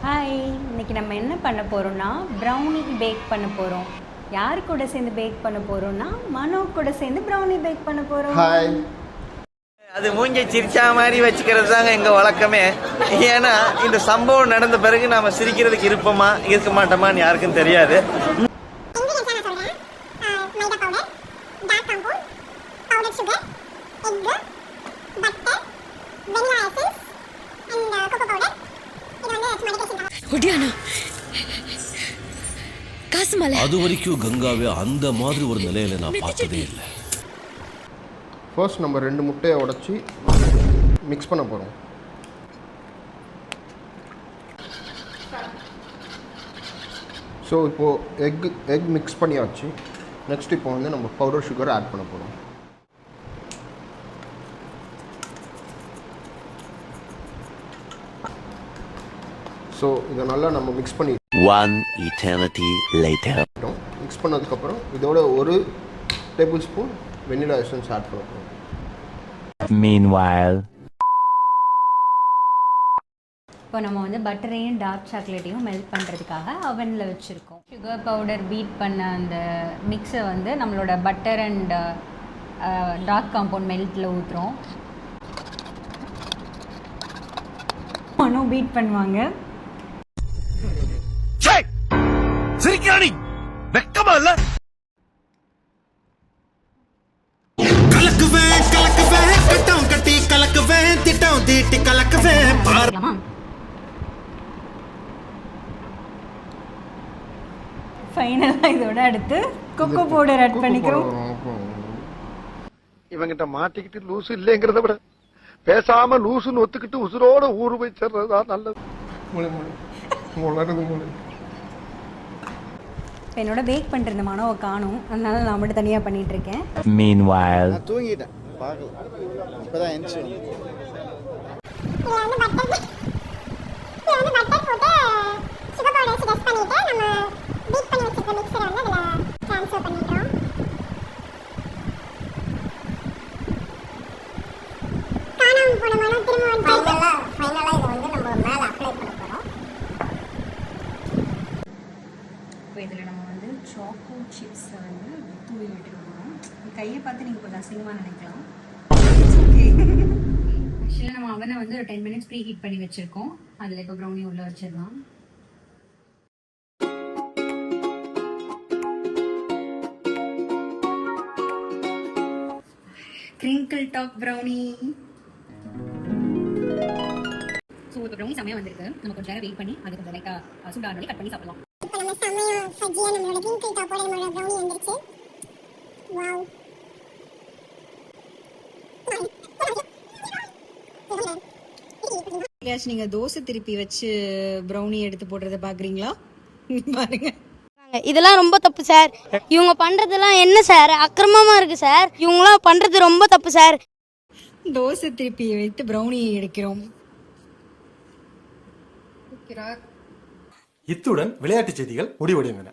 Hi, இன்னைக்கு நம்ம என்ன பண்ண போகிறோம்னா ப்ரௌனி பேக் பண்ண போகிறோம். யார் கூட சேர்ந்து பேக் பண்ண போகிறோம்னா மனோ கூட சேர்ந்து ப்ரௌனி பேக் பண்ண போகிறோம். ஹாய். அது மூஞ்சை சிரிச்சா மாதிரி வச்சுக்கிறது தாங்க எங்கள் வழக்கமே. ஏன்னா இந்த சம்பவம் நடந்த பிறகு நாம் சிரிக்கிறதுக்கு இருப்போமா இருக்க மாட்டோமான்னு யாருக்கும் தெரியாது. அது வரைக்கும் கங்காவே அந்த மாதிரி ஒரு நிலையில நான் பார்த்ததே இல்லை. ஃபர்ஸ்ட் நம்ம 2 முட்டையை உடைச்சி மிக்ஸ் பண்ண போகிறோம். ஸோ இப்போது எக் மிக்ஸ் பண்ணியாச்சு. நெக்ஸ்ட் இப்போ வந்து நம்ம பவுடர் சுகர் ஆட் பண்ண போகிறோம். ஸோ இதை நல்லா நம்ம மிக்ஸ் பண்ணி One eternity later. மிக்ஸ் பண்ணதுக்கப்புறம் இதோட 1 tablespoon vanilla essence add பண்ண போகிறோம். Meanwhile. இப்போ நம்ம வந்து பட்டரையும் டார்க் சாக்லேட்டையும் மெல்ட் பண்ணுறதுக்காக அவனில் வச்சுருக்கோம். சுகர் பவுடர் பீட் பண்ண அந்த மிக்ஸை வந்து நம்மளோட பட்டர் அண்ட் டார்க் காம்பவுண்ட் மெல்ட்டில் ஊற்றுறோம். மனோ பீட் பண்ணுவாங்க. சிரிக்கிறானி வெக்கமா இல்ல? கலக்குவேன் கட்டம் கட்டி கலக்குவேன் திட்டம் தீட்டி கலக்குவேன். ஃபைனலாக இதோட அடுத்து கொக்கோ பவுடர் ஆட் பண்ணிக்கிறோம். இவங்கிட்ட மாட்டிக்கிட்டு லூசு இல்லைங்கிறத விட பேசாம லூசுன்னு ஒத்துக்கிட்டு உசுரோட ஊரு போய் சேர்றதுதான் நல்லது. என்னோட பேக் பண்ணுற மனோவை காணும், அதனால நான் மட்டும் தனியாக பண்ணிட்டு இருக்கேன். Meanwhile. தூங்கிட்டேன் பார்க்கல, இப்பதான் எந்திரிச்சு. இப்போ இதில் நம்ம வந்து சாக்கோ சிப்ஸை வந்து தூவி விட்டுருக்கோம். கையை பார்த்து நீங்கள் கொஞ்சம் அசிங்கமாக நினைக்கலாம். ஓகே, ஆக்சுவலாக நம்ம அவனை வந்து ஒரு 10 minutes ப்ரீ ஹீட் பண்ணி வச்சுருக்கோம். அதில் இப்போ ப்ரௌனி உள்ளே வச்சிடலாம். Crinkle top brownie. ஸோ இப்போ ப்ரௌனி செம்மையாக வந்திருக்கு. நம்ம கொஞ்சம் நேரம் வெயிட் பண்ணி அது கொஞ்சம் லைட்டாக சூடாக கட் பண்ணி சாப்பிடலாம். நீங்க தோசை திருப்பி வச்சு ப்ரௌனி எடுத்து போடுறத பாக்குறீங்களா? பாருங்க, இதெல்லாம் ரொம்ப தப்பு சார். இவங்க பண்றதெல்லாம் என்ன சார் அக்கிரமமா இருக்கு சார். இவங்களாம் பண்றது ரொம்ப தப்பு சார். தோசை திருப்பி வைத்து ப்ரௌனி எடுக்கிறோம். இத்துடன் விளையாட்டுச் செய்திகள் முடிவடைந்தன.